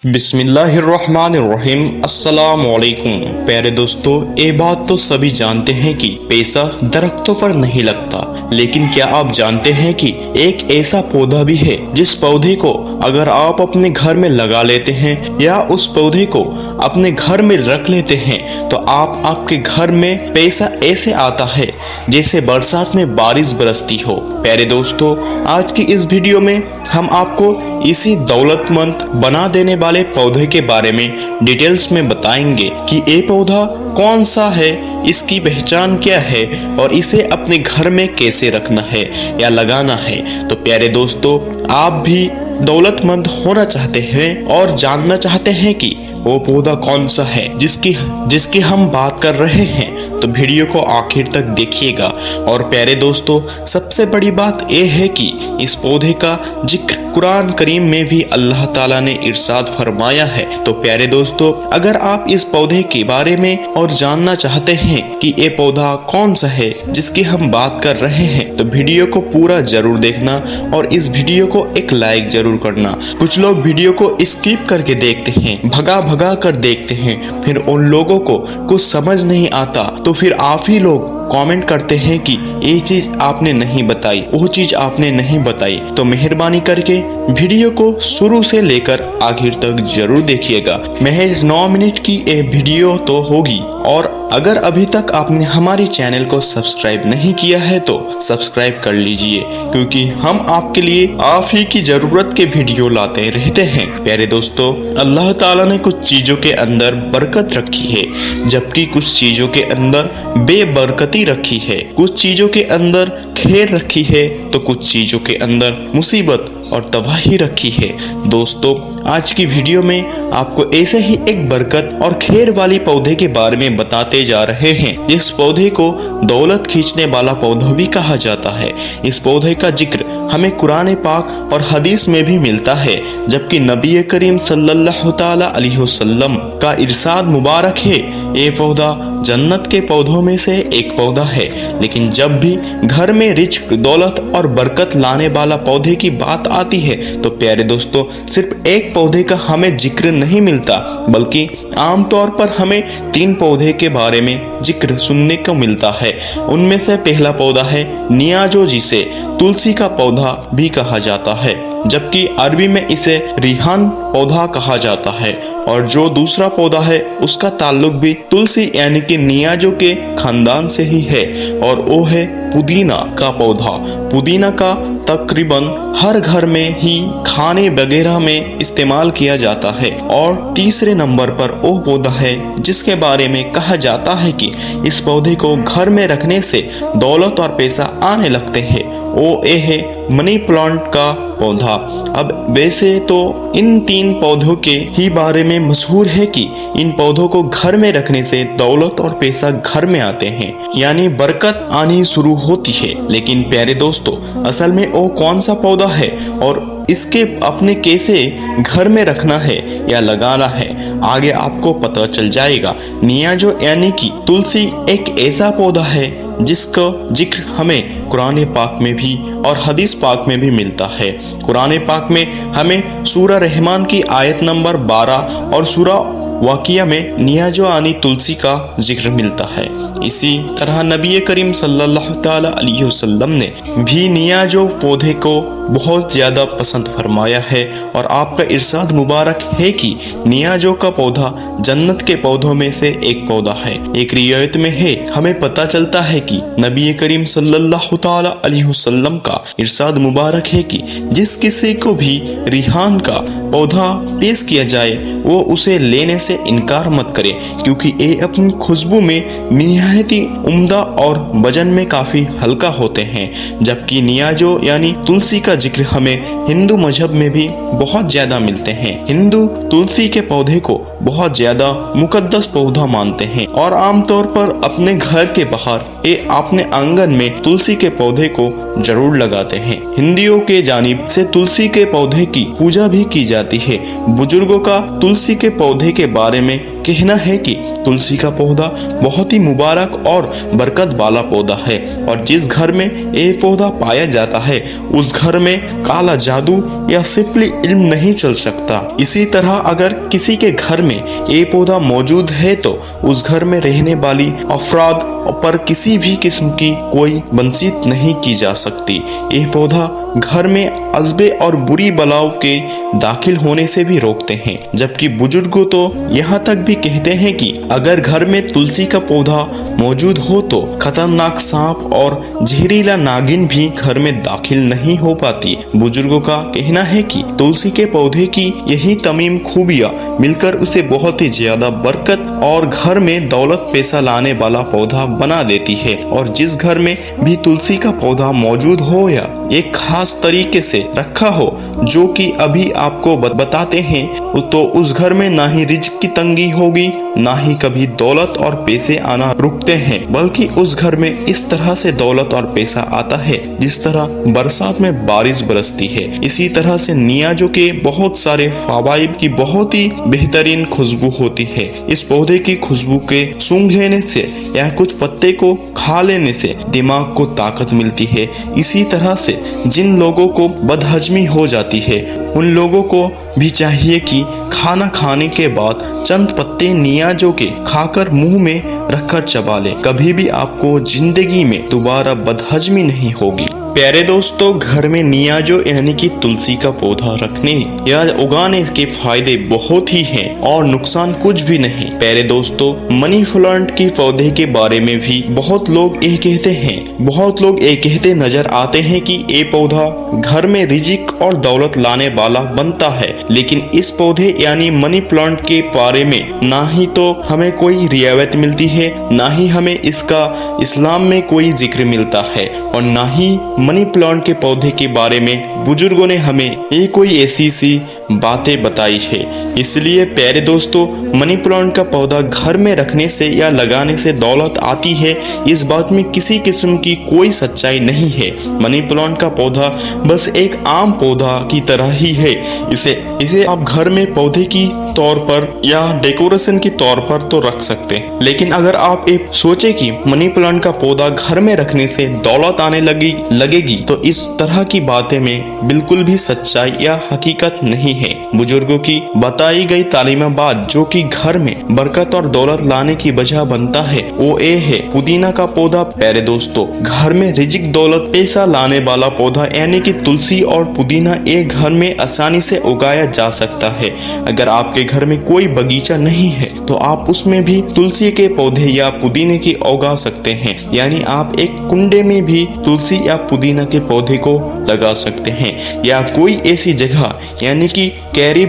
बिस्मिल्लाहिर्रहमानिर्रहीम। अस्सलामुअलैकुम। प्यारे दोस्तों, ये बात तो सभी जानते हैं कि पैसा दरख्तों पर नहीं लगता, लेकिन क्या आप जानते हैं कि एक ऐसा पौधा भी है जिस पौधे को अगर आप अपने घर में लगा लेते हैं या उस पौधे को अपने घर में रख लेते हैं तो आपके घर में पैसा ऐसे आता है जैसे बरसात में बारिश बरसती हो। प्यारे दोस्तों, आज की इस वीडियो में हम आपको इसी दौलतमंद बना देने वाले पौधे के बारे में डिटेल्स में बताएंगे कि ये पौधा कौन सा है, इसकी पहचान क्या है और इसे अपने घर में कैसे रखना है या लगाना है। तो प्यारे दोस्तों, आप भी दौलतमंद होना चाहते हैं और जानना चाहते हैं कि वो पौधा कौन सा है जिसकी हम बात कर रहे हैं, तो वीडियो को आखिर तक देखिएगा। और प्यारे दोस्तों, सबसे बड़ी बात यह है कि इस पौधे का जिक्र कुरान करीम में भी अल्लाह ताला ने इरशाद फरमाया है। तो प्यारे दोस्तों, अगर आप इस पौधे के बारे में और जानना चाहते हैं कि ये पौधा कौन सा है जिसकी हम बात कर रहे हैं, तो वीडियो को पूरा जरूर देखना और इस वीडियो को एक लाइक जरूर करना। कुछ लोग वीडियो को स्किप करके देखते हैं, भगा कर देखते हैं, फिर उन लोगों को कुछ समझ नहीं आता तो फिर आप ही लोग कमेंट करते हैं कि ये चीज आपने नहीं बताई, वो चीज आपने नहीं बताई। तो मेहरबानी करके वीडियो को शुरू से लेकर आखिर तक जरूर देखिएगा। महज 9 मिनट की ये वीडियो तो होगी, और अगर अभी तक आपने हमारी चैनल को सब्सक्राइब नहीं किया है तो सब्सक्राइब कर लीजिए, क्योंकि हम आपके लिए आप ही की जरूरत के वीडियो लाते रहते हैं। प्यारे दोस्तों, अल्लाह ताला ने कुछ चीजों के अंदर बरकत रखी है, जबकि कुछ चीजों के अंदर बेबरकती रखी है। कुछ चीजों के अंदर खैर रखी है तो कुछ चीजों के अंदर मुसीबत और तबाही रखी है। दोस्तों, आज की वीडियो में आपको ऐसे ही एक बरकत और खैर वाली पौधे के बारे में बताते जा रहे हैं, जिस पौधे को दौलत खींचने वाला पौधा भी कहा जाता है। इस पौधे का जिक्र हमें कुरान पाक और हदीस में भी मिलता है, जबकि नबी करीम सल्लल्लाहु ताला अलैहि वसल्लम का इरशाद मुबारक है, ये पौधा जन्नत के पौधों में से एक पौधा है। लेकिन जब भी घर में रिज्क, दौलत और बरकत लाने वाला पौधे की बात आती है तो प्यारे दोस्तों, सिर्फ एक पौधे का हमें जिक्र नहीं मिलता, बल्कि आमतौर पर हमें 3 पौधे के बारे में जिक्र सुनने को मिलता है। उनमें से पहला पौधा है नियाजो, जिसे तुलसी का पौधा भी कहा जाता है, जबकि अरबी में इसे रिहान पौधा कहा जाता है। और जो दूसरा पौधा है उसका ताल्लुक भी तुलसी यानी कि नियाजो के खानदान से ही है, और वो है पुदीना का पौधा। पुदीना का तकरीबन हर घर में ही खाने वगैरह में इस्तेमाल किया जाता है। और तीसरे नंबर पर वो पौधा है जिसके बारे में कहा जाता है कि इस पौधे को घर में रखने से दौलत और पैसा आने लगते हैं, वो ये है मनी प्लांट का पौधा। अब वैसे तो इन 3 पौधों के ही बारे में मशहूर है कि इन पौधों को घर में रखने से दौलत और पैसा घर में आते हैं, यानी बरकत आनी शुरू होती है। लेकिन प्यारे दोस्तों, असल में वो कौन सा पौधा है और इसके अपने कैसे घर में रखना है या लगाना है, आगे आपको पता चल जाएगा। नियाजो यानी कि तुलसी एक ऐसा पौधा है जिसका जिक्र हमें कुरान पाक में भी और हदीस पाक में भी मिलता है। कुरान पाक में हमें सूरह रहमान की आयत नंबर 12 और सूरह वाकिया में नियाजो यानी तुलसी का जिक्र मिलता है। इसी तरह नबी करीम सल्लल्लाहु ताला अलैहि वसल्लम ने भी नियाजो पौधे को बहुत ज्यादा पसंद फरमाया है, और आपका इरशाद मुबारक है कि नियाजो का पौधा जन्नत के पौधों में से एक पौधा है। एक रिवायत में है, हमें पता चलता है कि नबी करीम सल्लल्लाहु ताला अलैहि वसल्लम का इरशाद मुबारक है कि जिस किसी को भी रिहान का पौधा पेश किया जाए वो उसे लेने से इनकार मत करे, क्योंकि ये अपनी खुशबू में निहायत ही उम्दा और वजन में काफी हल्का होते हैं। जबकि नियाजो यानी तुलसी का जिक्र हमें हिंदू मजहब में भी बहुत ज्यादा मिलते हैं। हिंदू तुलसी के पौधे को बहुत ज्यादा मुकद्दस पौधा मानते हैं, और आमतौर पर अपने घर के बाहर अपने आंगन में तुलसी के पौधे को जरूर लगाते हैं। हिंदुओं के जानिब से तुलसी के पौधे की पूजा भी की जाती है। बुजुर्गों का तुलसी के पौधे के बारे में कहना है कि तुलसी का पौधा बहुत ही मुबारक और बरकत वाला पौधा है और जिस घर में ये पौधा पाया जाता है उस घर में काला जादू या सिफली इल्म नहीं चल सकता। इसी तरह अगर किसी के घर में ये पौधा मौजूद है तो उस घर में रहने वाली अफराद पर किसी भी किस्म की कोई बंसीत नहीं की जा सकती। ये पौधा घर में अजबे और बुरी बलाओं के दाखिल होने से भी रोकते हैं। जबकि बुजुर्गों तो यहाँ तक भी कहते हैं कि अगर घर में तुलसी का पौधा मौजूद हो तो खतरनाक सांप और जहरीला नागिन भी घर में दाखिल नहीं हो पाती। बुजुर्गों का कहना है कि तुलसी के पौधे की यही तमीम खूबियां मिलकर उसे बहुत ही ज्यादा बरकत और घर में दौलत पैसा लाने वाला पौधा बना देती है और जिस घर में भी तुलसी का पौधा मौजूद हो या एक खास तरीके से रखा हो जो कि अभी आपको बताते हैं तो उस घर में ना ही रिज्क की तंगी होगी ना ही कभी दौलत और पैसे आना रुकते हैं, बल्कि उस घर में इस तरह से दौलत और पैसा आता है जिस तरह बरसात में बारिश बरसती है। इसी तरह से नियाजों के बहुत सारे फवाइद की बहुत ही बेहतरीन खुशबू होती है। इस पौधे की खुशबू के सूंघ लेने से या कुछ पत्ते को खा लेने से दिमाग को ताकत मिलती है। इसी तरह से जिन लोगों को बदहजमी हो जाती है उन लोगों को भी चाहिए कि खाना खाने के बाद चंद पत्ते नियाजों के खाकर मुंह में रखकर चबा ले। कभी भी आपको जिंदगी में दोबारा बदहजमी नहीं होगी। प्यारे दोस्तों, घर में नियाजो यानी कि तुलसी का पौधा रखने या उगाने के फायदे बहुत ही हैं और नुकसान कुछ भी नहीं। प्यारे दोस्तों, मनी प्लांट की पौधे के बारे में भी बहुत लोग ये कहते नजर आते हैं कि ये पौधा घर में रिजिक और दौलत लाने वाला बनता है, लेकिन इस पौधे यानी मनी प्लांट के बारे में ना ही तो हमें कोई रियायत मिलती है, ना ही हमें इसका इस्लाम में कोई जिक्र मिलता है और ना ही मनी प्लांट के पौधे के बारे में बुजुर्गों ने हमें ये कोई ऐसी सी बातें बताई है। इसलिए प्यारे दोस्तों, मनी प्लांट का पौधा घर में रखने से या लगाने से दौलत आती है, इस बात में किसी किस्म की कोई सच्चाई नहीं है। मनी प्लांट का पौधा बस एक आम पौधा की तरह ही है। इसे आप घर में पौधे की तौर पर या डेकोरेशन की तौर पर तो रख सकते हैं, लेकिन अगर आप एक सोचे कि मनी प्लांट का पौधा घर में रखने से दौलत आने लगेगी तो इस तरह की बातें में बिल्कुल भी सच्चाई या हकीकत नहीं है। बुजुर्गों की बताई गई तालीमाबाद जो कि घर में बरकत और दौलत लाने की वजह बनता है वो ये है पुदीना का पौधा। प्यारे दोस्तों, घर में रिजिक दौलत पैसा लाने वाला पौधा यानी कि तुलसी और पुदीना एक घर में आसानी से उगाया जा सकता है। अगर आपके घर में कोई बगीचा नहीं है तो आप उसमें भी तुलसी के पौधे या पुदीने की उगा सकते हैं, यानी आप एक कुंडे में भी तुलसी या पुदीना के पौधे को लगा सकते हैं या कोई ऐसी जगह यानी कि कैरी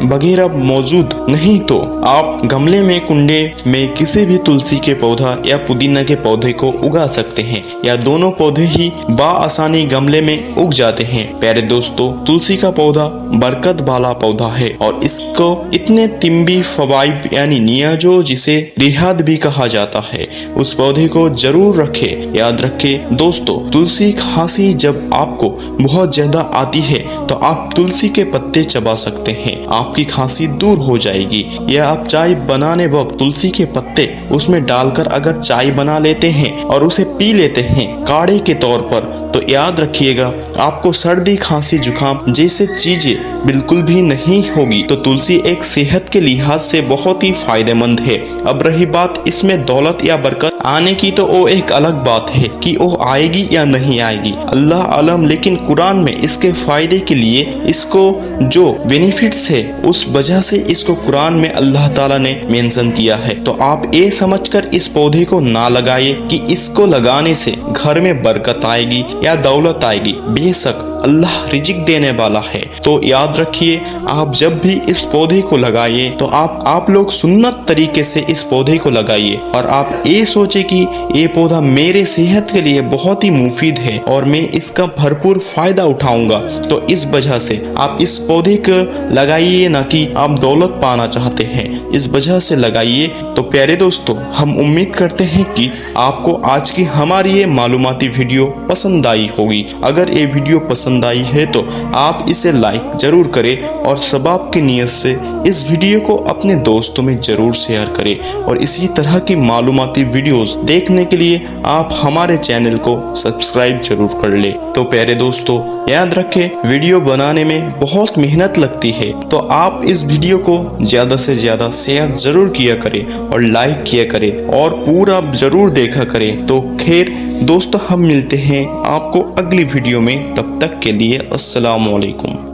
वगैरह मौजूद नहीं तो आप गमले में कुंडे में किसी भी तुलसी के पौधा या पुदीना के पौधे को उगा सकते हैं या दोनों पौधे ही बाआसानी गमले में उग जाते हैं। प्यारे दोस्तों, तुलसी का पौधा बरकत वाला पौधा है और इसको इतने तिम्बी फवाइद यानी नियाजो जिसे रिहाद भी कहा जाता है उस पौधे को जरूर रखे। याद रखे दोस्तों, तुलसी खांसी जब आपको बहुत ज्यादा आती है तो आप तुलसी के पत्ते चबा सकते हैं, आपकी खांसी दूर हो जाएगी। या आप चाय बनाने वक्त तुलसी के पत्ते उसमें डालकर अगर चाय बना लेते हैं और उसे पी लेते हैं काढ़े के तौर पर तो याद रखिएगा आपको सर्दी खांसी जुकाम जैसे चीजें बिल्कुल भी नहीं होगी। तो तुलसी एक सेहत के लिहाज से बहुत ही फायदेमंद है। अब रही बात इसमें दौलत या बरकत आने की तो वो एक अलग बात है कि वो आएगी या नहीं आएगी, अल्लाह आलम। लेकिन कुरान में इसके फायदे के लिए इसको जो बेनिफिट्स है उस वजह से इसको कुरान में अल्लाह ताला ने मेंशन किया है। तो आप ये समझकर इस पौधे को ना लगाइए कि इसको लगाने से घर में बरकत आएगी या दौलत आएगी। बेशक अल्लाह रिजिक देने वाला है। तो याद रखिए, आप जब भी इस पौधे को लगाइए तो आप लोग सुन्नत तरीके से इस पौधे को लगाइए और आप ये सोचे कि ये पौधा मेरे सेहत के लिए बहुत ही मुफीद है और मैं इसका भरपूर फायदा उठाऊंगा। तो इस वजह से आप इस पौधे को लगाइए, ना कि आप दौलत पाना चाहते हैं, इस वजह से लगाइए। तो प्यारे दोस्तों, हम उम्मीद करते हैं कि आपको आज की हमारी ये मालूमाती वीडियो पसंद आई होगी। अगर ये वीडियो पसंद आई है तो आप इसे लाइक जरूर करें और सबाब की नीयत से इस वीडियो को अपने दोस्तों में जरूर शेयर करें। और इसी तरह की मालूमाती वीडियोस देखने के लिए आप हमारे चैनल को सब्सक्राइब जरूर कर ले। तो प्यारे दोस्तों, याद रखें, वीडियो बनाने में बहुत मेहनत लगती है, तो आप इस वीडियो को ज्यादा से ज्यादा शेयर जरूर किया करें और लाइक किया करें और पूरा जरूर देखा करें। तो खैर दोस्तों, हम मिलते हैं आपको अगली वीडियो में, तब तक के लिए अस्सलाम वालेकुम।